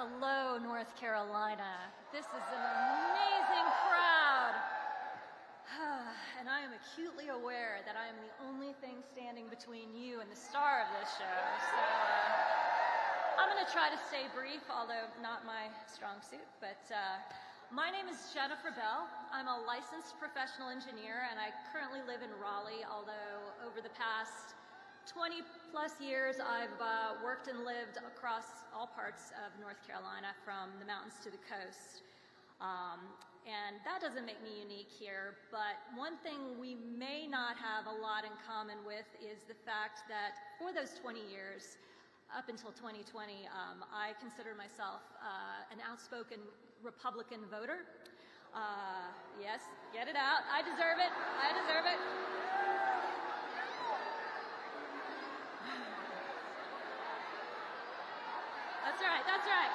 Hello, North Carolina. This is an amazing crowd. And I am acutely aware that I am the only thing standing between you and the star of this show. So I'm going to try to stay brief, although not my strong suit. But my name is Jennifer Bell. I'm a licensed professional engineer, and I currently live in Raleigh, although over the past 20 plus years, I've worked and lived across all parts of North Carolina, from the mountains to the coast. And that doesn't make me unique here, but one thing we may not have a lot in common with is the fact that for those 20 years, up until 2020, I consider myself an outspoken Republican voter. Yes, get it out. I deserve it. I deserve it. That's right, that's right.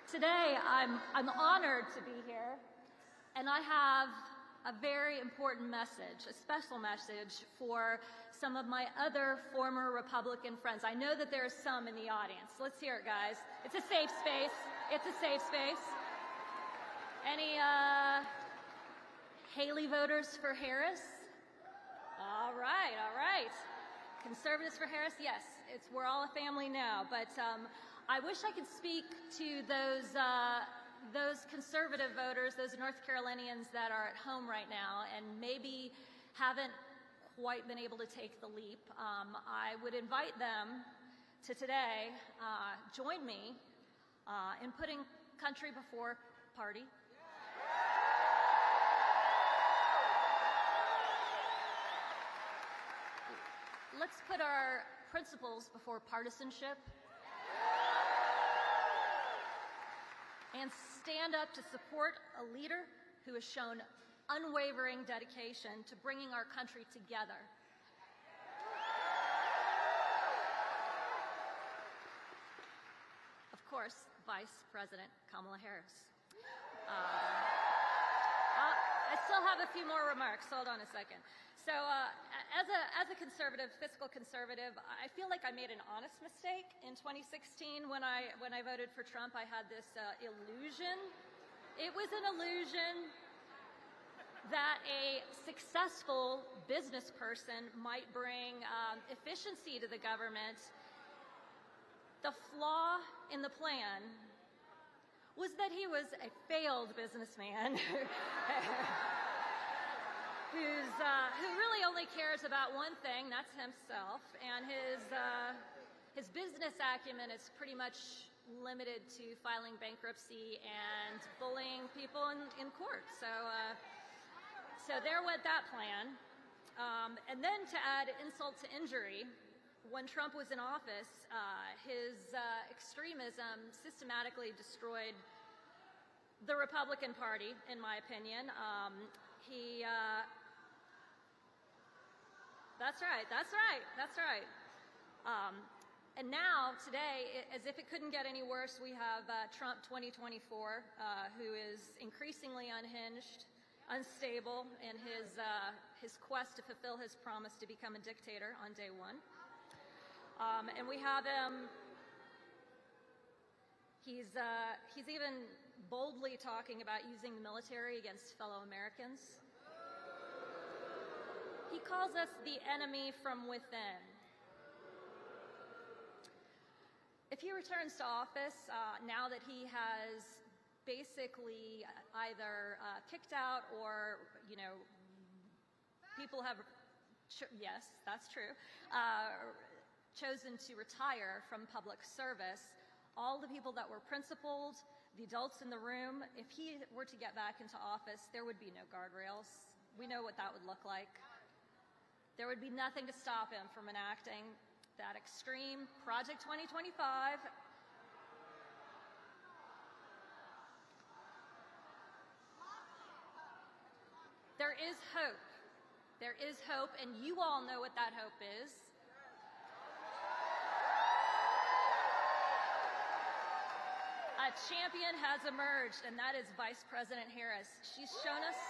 Today, I'm honored to be here, and I have a very important message, a special message for some of my other former Republican friends. I know that there are some in the audience. Let's hear it, guys. It's a safe space. It's a safe space. Any Haley voters for Harris? All right, all right. Conservatives for Harris? Yes, we're all a family now, but I wish I could speak to those conservative voters, those North Carolinians that are at home right now and maybe haven't quite been able to take the leap. I would invite them to today join me in putting country before party. Let's put our principles before partisanship and stand up to support a leader who has shown unwavering dedication to bringing our country together. Of course, Vice President Kamala Harris. I still have a few more remarks. Hold on a second. So as a conservative, fiscal conservative, I feel like I made an honest mistake in 2016 when I voted for Trump. I had this illusion. It was an illusion that a successful business person might bring efficiency to the government. The flaw in the plan was that he was a failed businessman who really only cares about one thing, that's himself, and his business acumen is pretty much limited to filing bankruptcy and bullying people in court. So there went that plan. And then to add insult to injury, when Trump was in office, his extremism systematically destroyed the Republican Party, in my opinion. That's right. And now, today, as if it couldn't get any worse, we have Trump 2024, who is increasingly unhinged, unstable in his quest to fulfill his promise to become a dictator on day one. And we have him, he's even boldly talking about using the military against fellow Americans. He calls us the enemy from within. If he returns to office, now that he has basically either kicked out or, people have, yes, that's true, chosen to retire from public service, all the people that were principled, the adults in the room, if he were to get back into office, there would be no guardrails. We know what that would look like. There would be nothing to stop him from enacting that extreme Project 2025. There is hope. There is hope, and you all know what that hope is. A champion has emerged, and that is Vice President Harris. She's shown us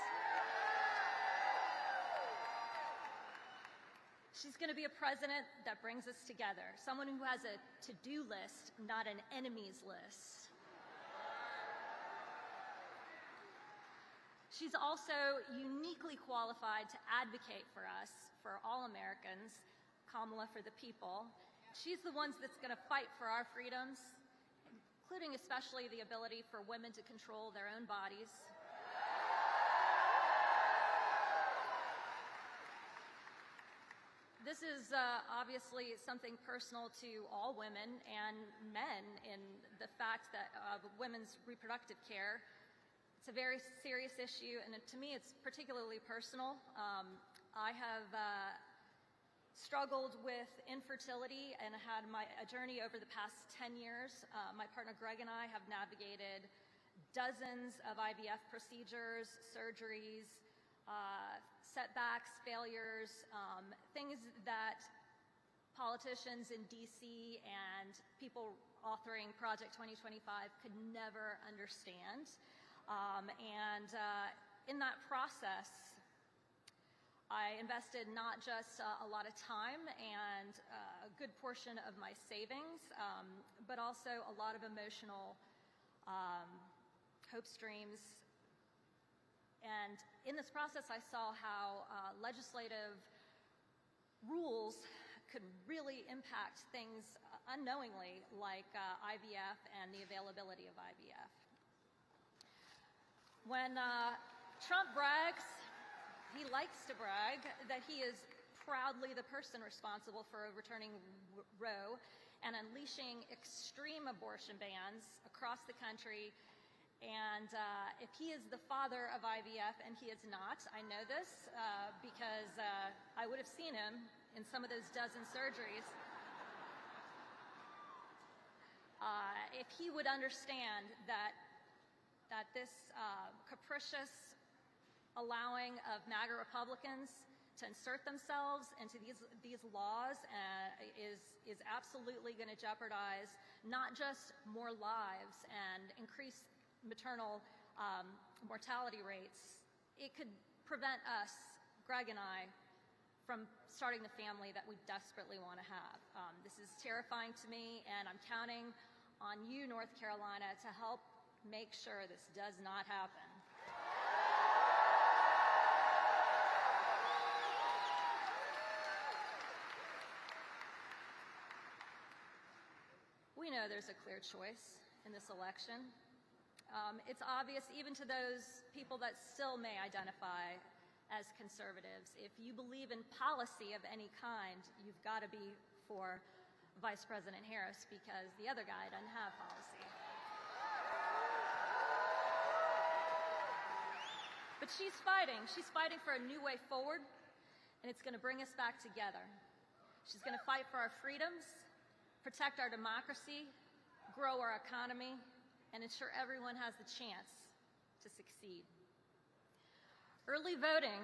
She's going to be a president that brings us together, someone who has a to-do list, not an enemies list. She's also uniquely qualified to advocate for us, for all Americans, Kamala for the people. She's the one that's going to fight for our freedoms, including especially the ability for women to control their own bodies. This is obviously something personal to all women and men in the fact that women's reproductive care. It's a very serious issue, and to me it's particularly personal. I have struggled with infertility and had a journey over the past 10 years. My partner Greg and I have navigated dozens of IVF procedures, surgeries, setbacks, failures, things that politicians in DC and people authoring Project 2025 could never understand. In that process, I invested not just a lot of time and a good portion of my savings, but also a lot of emotional hope streams. And in this process, I saw how legislative rules could really impact things unknowingly, like IVF and the availability of IVF. When Trump brags, he likes to brag that he is proudly the person responsible for overturning Roe and unleashing extreme abortion bans across the country. And if he is the father of IVF, and he is not, I know this because I would have seen him in some of those dozen surgeries. If he would understand that this capricious allowing of MAGA Republicans to insert themselves into these laws is absolutely going to jeopardize not just more lives and increase maternal mortality rates. It could prevent us, Greg and I, from starting the family that we desperately want to have. This is terrifying to me, and I'm counting on you, North Carolina, to help make sure this does not happen. We know there's a clear choice in this election. It's obvious even to those people that still may identify as conservatives. If you believe in policy of any kind, you've got to be for Vice President Harris, because the other guy doesn't have policy. But she's fighting. She's fighting for a new way forward, and it's going to bring us back together. She's going to fight for our freedoms, protect our democracy, grow our economy, and ensure everyone has the chance to succeed. Early voting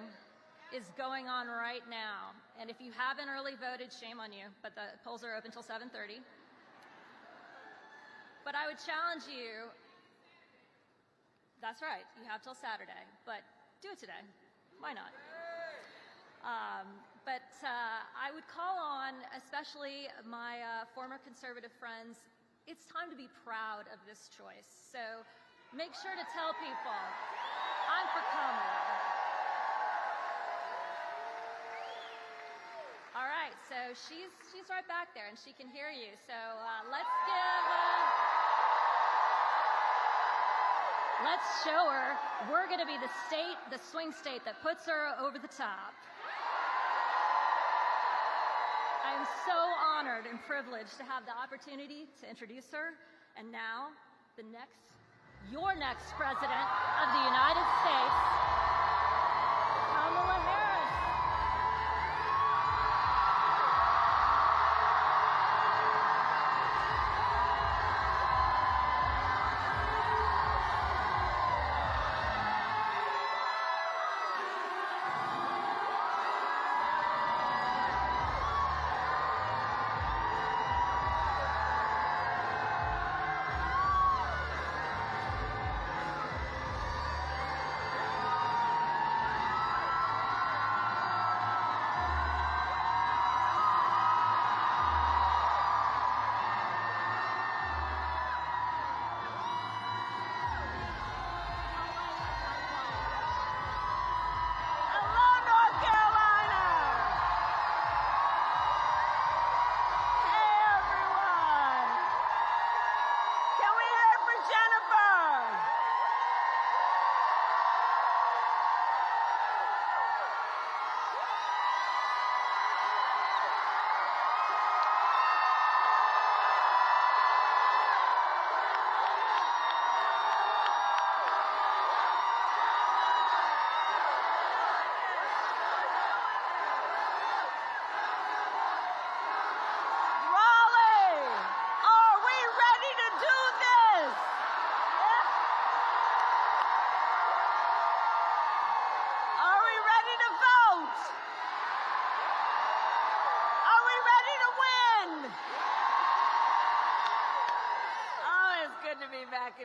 is going on right now, and if you haven't early voted, shame on you, but the polls are open until 7:30. But I would challenge you, that's right, you have till Saturday, but do it today. Why not? But I would call on, especially my former conservative friends, it's time to be proud of this choice. So make sure to tell people, I'm for Kamala. All right, so she's right back there, and she can hear you. So let's show her we're going to be the swing state that puts her over the top. I am so honored and privileged to have the opportunity to introduce her. And now, your next president of the United States, Kamala Harris.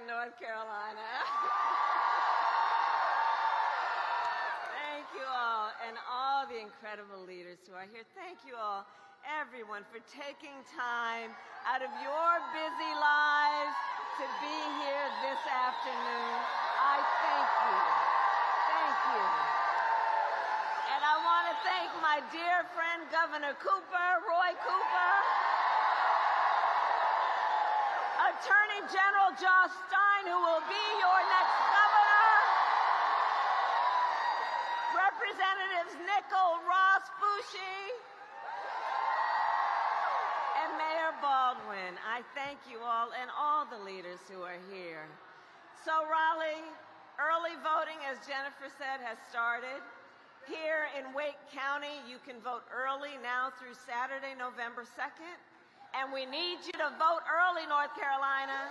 North Carolina. Thank you all, and all the incredible leaders who are here. Thank you all, everyone, for taking time out of your busy lives to be here this afternoon. I thank you. Thank you. And I want to thank my dear friend, Governor Cooper, Roy Cooper, Attorney General Josh Stein, who will be your next governor, Representatives Nicole Ross Fushi, and Mayor Baldwin. I thank you all and all the leaders who are here. So Raleigh, early voting, as Jennifer said, has started. Here in Wake County, you can vote early now through Saturday, November 2nd. And we need you to vote early, North Carolina.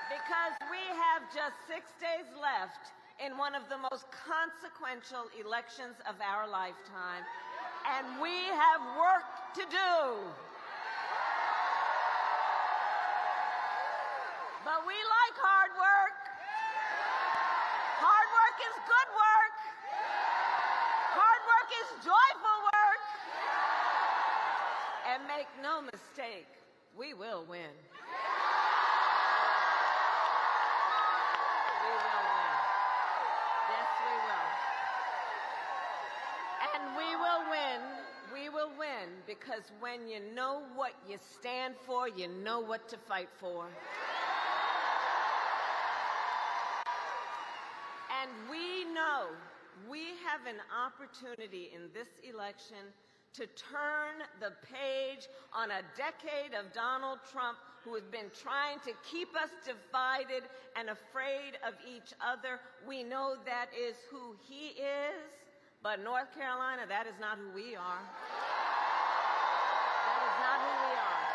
Because we have just 6 days left in one of the most consequential elections of our lifetime. And we have work to do. But we like hard work. Hard work is good work. Hard work is joyful work. And make no mistake, we will win. We will win. Yes, we will. And we will win. We will win because when you know what you stand for, you know what to fight for. And we know we have an opportunity in this election to turn the page on a decade of Donald Trump, who has been trying to keep us divided and afraid of each other. We know that is who he is, but North Carolina, that is not who we are. That is not who we are.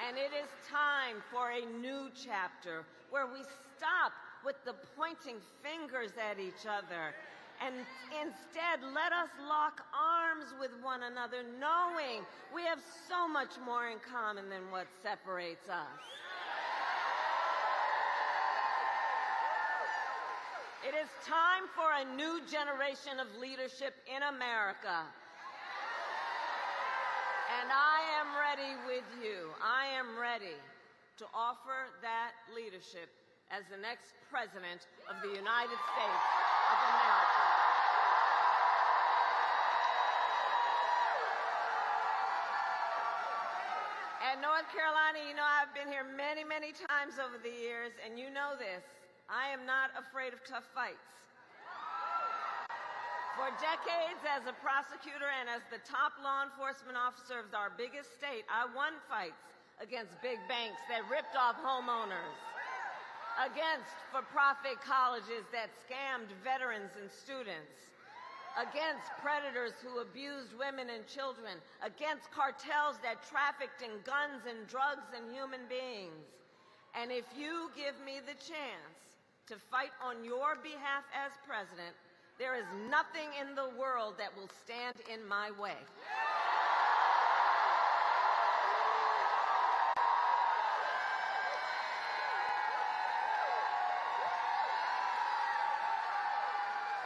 And it is time for a new chapter where we stop with the pointing fingers at each other and instead let us lock arms with one another, knowing we have so much more in common than what separates us. It is time for a new generation of leadership in America. And I am ready with you. I am ready to offer that leadership as the next President of the United States of America. And North Carolina, you know, I've been here many, many times over the years, and you know this. I am not afraid of tough fights. For decades as a prosecutor and as the top law enforcement officer of our biggest state, I won fights against big banks that ripped off homeowners, against for-profit colleges that scammed veterans and students, against predators who abused women and children, against cartels that trafficked in guns and drugs and human beings. And if you give me the chance to fight on your behalf as president, there is nothing in the world that will stand in my way.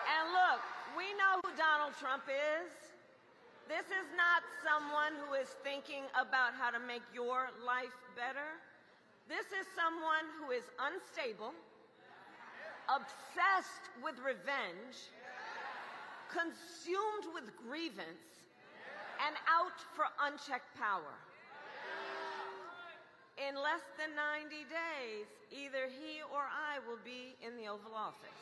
And look, we know who Donald Trump is. This is not someone who is thinking about how to make your life better. This is someone who is unstable, obsessed with revenge, consumed with grievance, and out for unchecked power. In less than 90 days, either he or I will be in the Oval Office.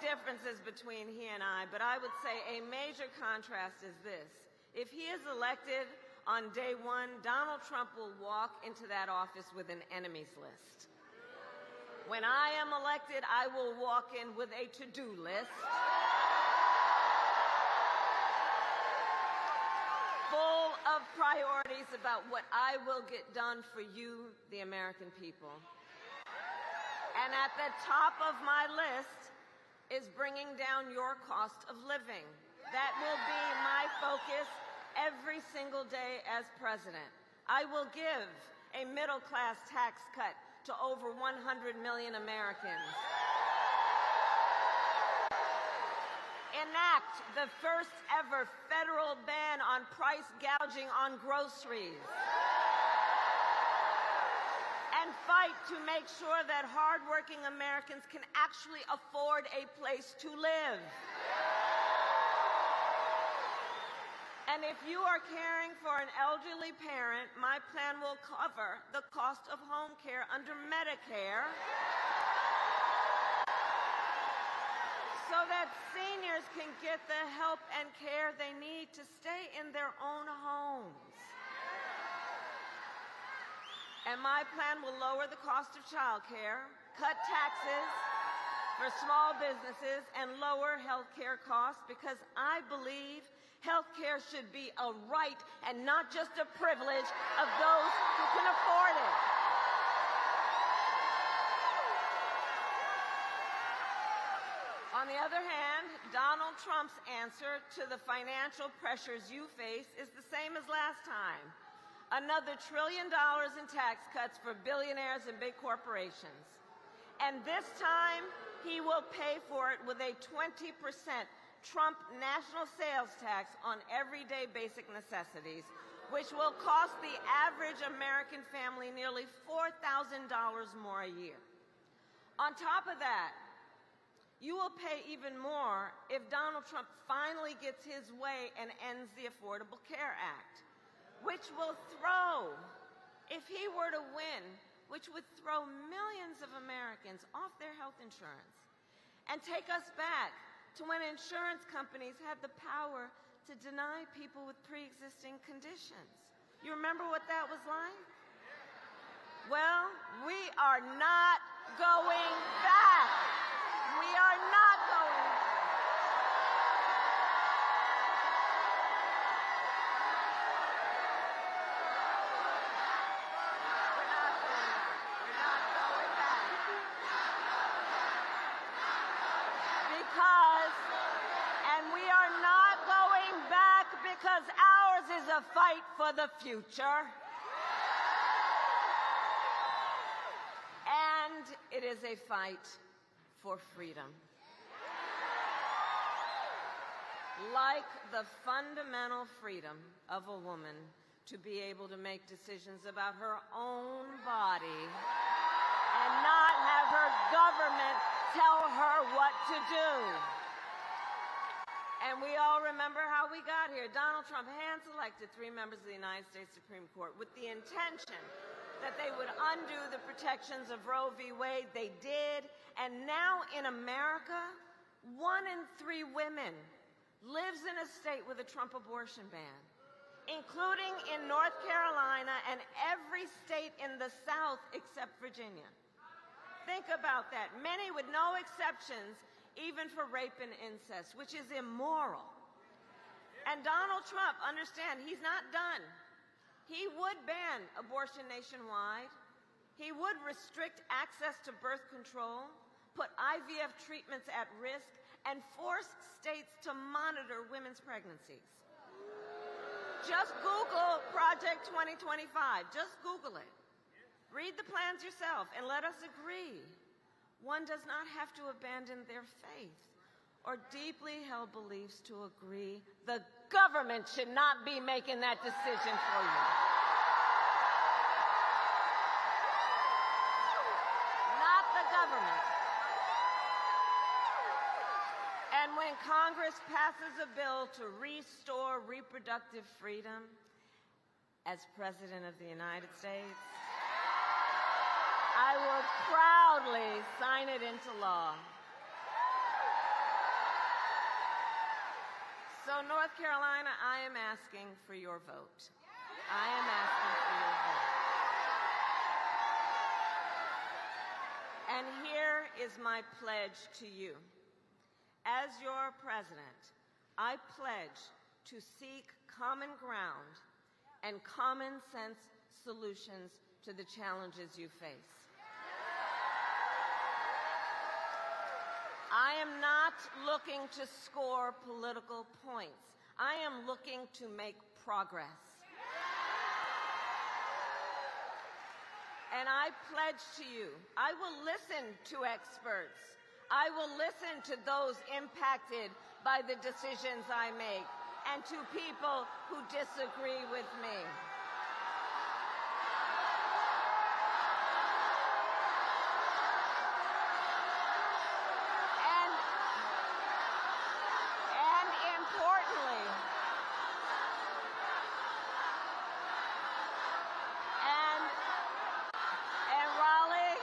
Differences between he and I, but I would say a major contrast is this. If he is elected on day one, Donald Trump will walk into that office with an enemies list. When I am elected, I will walk in with a to-do list full of priorities about what I will get done for you, the American people. And at the top of my list is bringing down your cost of living. That will be my focus every single day as president. I will give a middle-class tax cut to over 100 million Americans. Enact the first ever federal ban on price gouging on groceries. And fight to make sure that hardworking Americans can actually afford a place to live. And if you are caring for an elderly parent, my plan will cover the cost of home care under Medicare so that seniors can get the help and care they need to stay in their own homes. And my plan will lower the cost of child care, cut taxes for small businesses, and lower health care costs, because I believe health care should be a right and not just a privilege of those who can afford it. On the other hand, Donald Trump's answer to the financial pressures you face is the same as last time. Another $1 trillion in tax cuts for billionaires and big corporations. And this time, he will pay for it with a 20% Trump national sales tax on everyday basic necessities, which will cost the average American family nearly $4,000 more a year. On top of that, you will pay even more if Donald Trump finally gets his way and ends the Affordable Care Act, which will throw, if he were to win, which would throw millions of Americans off their health insurance and take us back to when insurance companies had the power to deny people with pre-existing conditions. You remember what that was like? Well, we are not going back. We are not going back. Because ours is a fight for the future. And it is a fight for freedom. Like the fundamental freedom of a woman to be able to make decisions about her own body and not have her government tell her what to do. And we all remember how we got here. Donald Trump hand-selected 3 members of the United States Supreme Court with the intention that they would undo the protections of Roe v. Wade. They did. And now in America, 1 in 3 women lives in a state with a Trump abortion ban, including in North Carolina and every state in the South except Virginia. Think about that. Many with no exceptions, even for rape and incest, which is immoral. And Donald Trump, understand, he's not done. He would ban abortion nationwide. He would restrict access to birth control, put IVF treatments at risk, and force states to monitor women's pregnancies. Just Google Project 2025. Just Google it. Read the plans yourself and let us agree. One does not have to abandon their faith or deeply held beliefs to agree. The government should not be making that decision for you. Not the government. And when Congress passes a bill to restore reproductive freedom, as President of the United States, I will proudly sign it into law. So, North Carolina, I am asking for your vote. I am asking for your vote. And here is my pledge to you. As your president, I pledge to seek common ground and common sense solutions to the challenges you face. I am not looking to score political points. I am looking to make progress. And I pledge to you, I will listen to experts. I will listen to those impacted by the decisions I make and to people who disagree with me. And importantly, and Raleigh,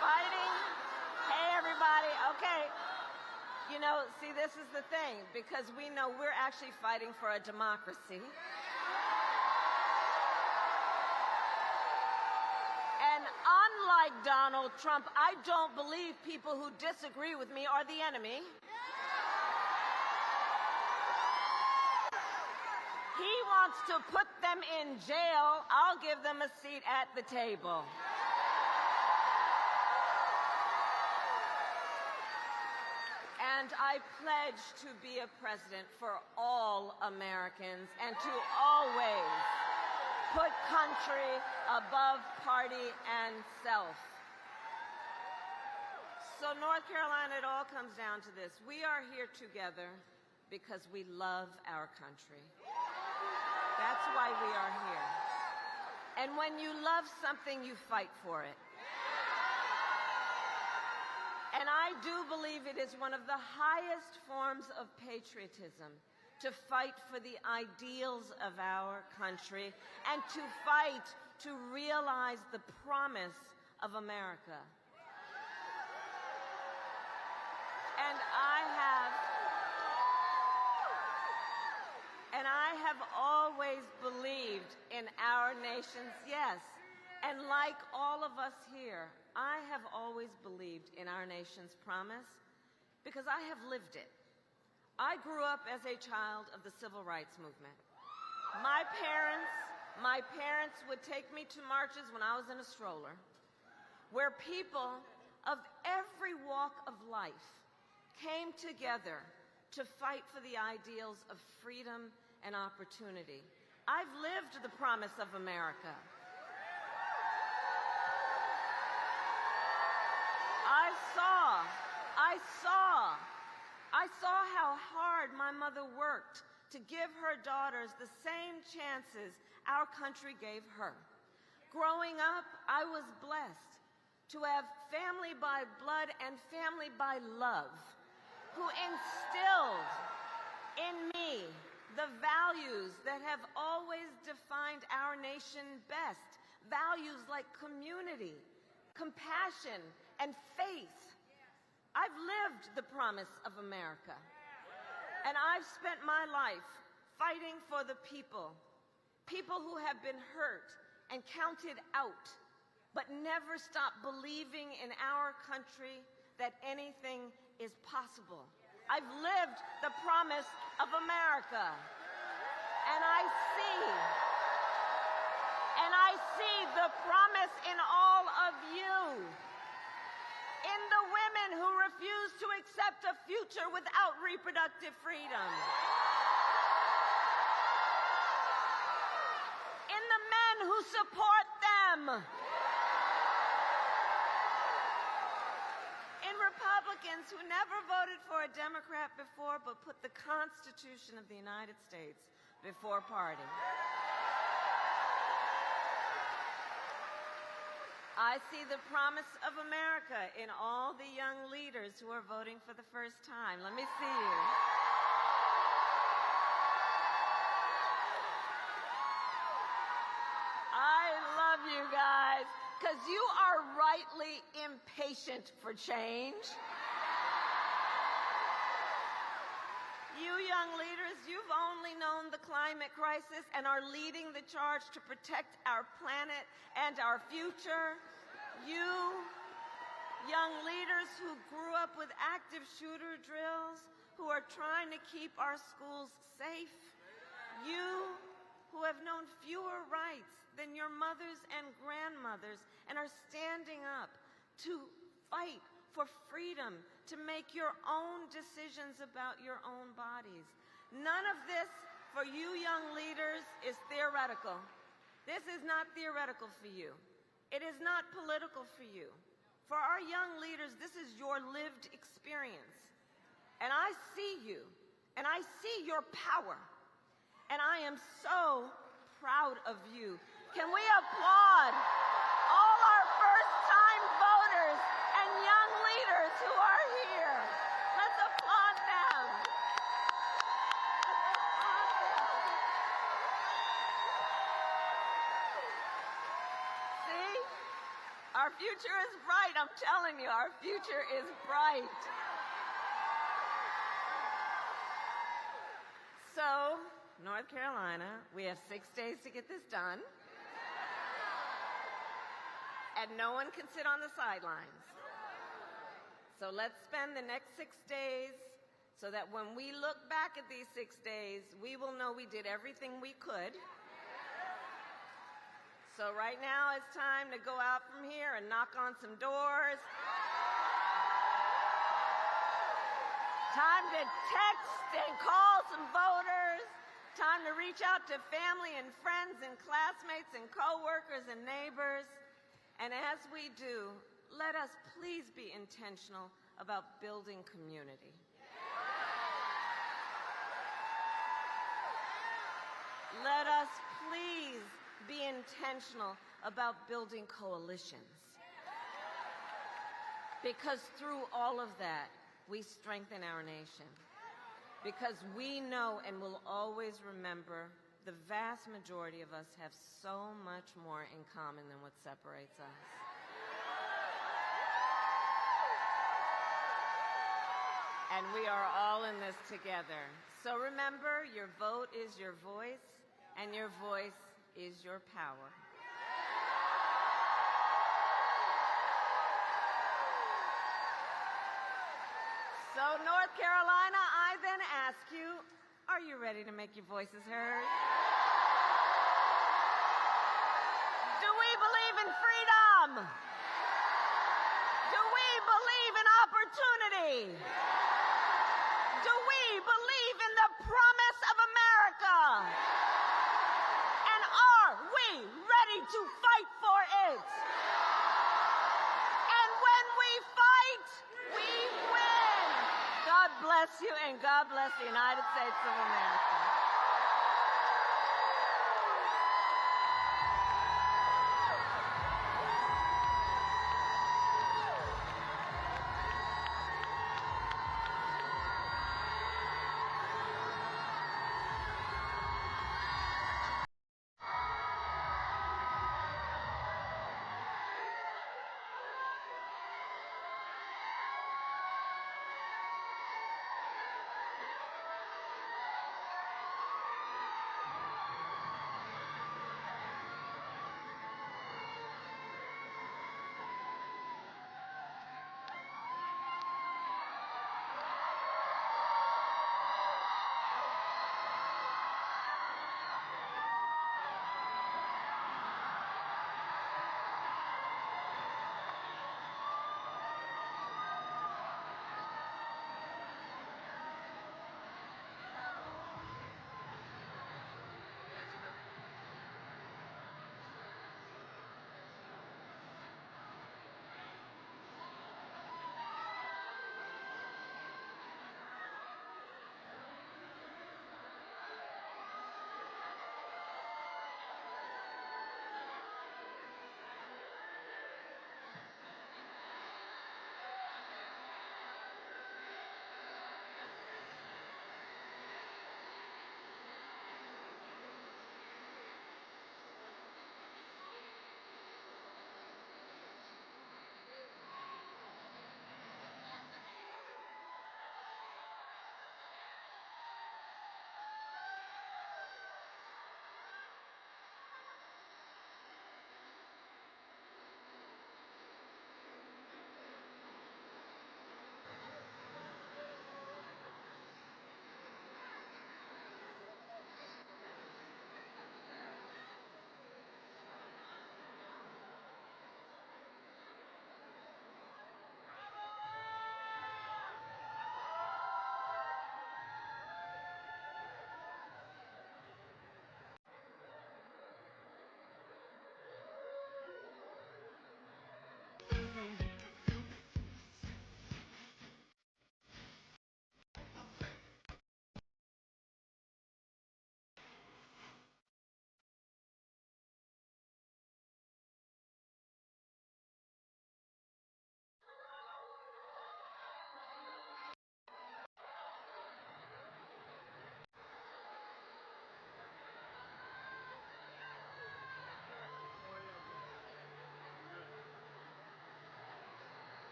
fighting. Hey, everybody. Okay. You know, see, this is the thing, because we know we're actually fighting for a democracy. And unlike Donald Trump, I don't believe people who disagree with me are the enemy. He wants to put them in jail. I'll give them a seat at the table. And I pledge to be a president for all Americans and to always put country above party and self. So North Carolina, it all comes down to this. We are here together because we love our country. That's why we are here. And when you love something, you fight for it. And I do believe it is one of the highest forms of patriotism to fight for the ideals of our country and to fight to realize the promise of America. And I have always believed in our nation's, yes, and like all of us here, I have always believed in our nation's promise because I have lived it. I grew up as a child of the civil rights movement. My parents would take me to marches when I was in a stroller, where people of every walk of life came together to fight for the ideals of freedom and opportunity. I've lived the promise of America. I saw how hard my mother worked to give her daughters the same chances our country gave her. Growing up, I was blessed to have family by blood and family by love who instilled in me the values that have always defined our nation best. Values like community, compassion, and faith. I've lived the promise of America. And I've spent my life fighting for the people who have been hurt and counted out, but never stopped believing in our country that anything is possible. I've lived the promise of America. And I see the promise in all of you. In the women who refuse to accept a future without reproductive freedom. In the men who support them. In Republicans who never voted for a Democrat before but put the Constitution of the United States before party. I see the promise of America in all the young leaders who are voting for the first time. Let me see you. I love you guys, because you are rightly impatient for change. young leaders, you've only known the climate crisis and are leading the charge to protect our planet and our future. You young leaders who grew up with active shooter drills, who are trying to keep our schools safe. You who have known fewer rights than your mothers and grandmothers and are standing up to fight for freedom, to make your own decisions about your own bodies. None of this for you young leaders is theoretical. This is not theoretical for you. It is not political for you. For our young leaders, this is your lived experience. And I see you, and I see your power. And I am so proud of you. Can we applaud all our first-time voters and young leaders who are here? Let's applaud them. See? Our future is bright. I'm telling you, our future is bright. So, North Carolina, we have 6 days to get this done. And no one can sit on the sidelines. So let's spend the next 6 days so that when we look back at these 6 days, we will know we did everything we could. So right now it's time to go out from here and knock on some doors. Time to text and call some voters. Time to reach out to family and friends and classmates and coworkers and neighbors. And as we do, let us please be intentional about building community. Let us please be intentional about building coalitions. Because through all of that, we strengthen our nation. Because we know and will always remember the vast majority of us have so much more in common than what separates us. And we are all in this together. So remember, your vote is your voice, and your voice is your power. So, North Carolina, I then ask you, are you ready to make your voices heard? Do we believe in freedom? Do we believe in opportunity? Do we believe in the promise of America? And are we ready to fight for it? And when we fight, we win. God bless you, and God bless the United States of America.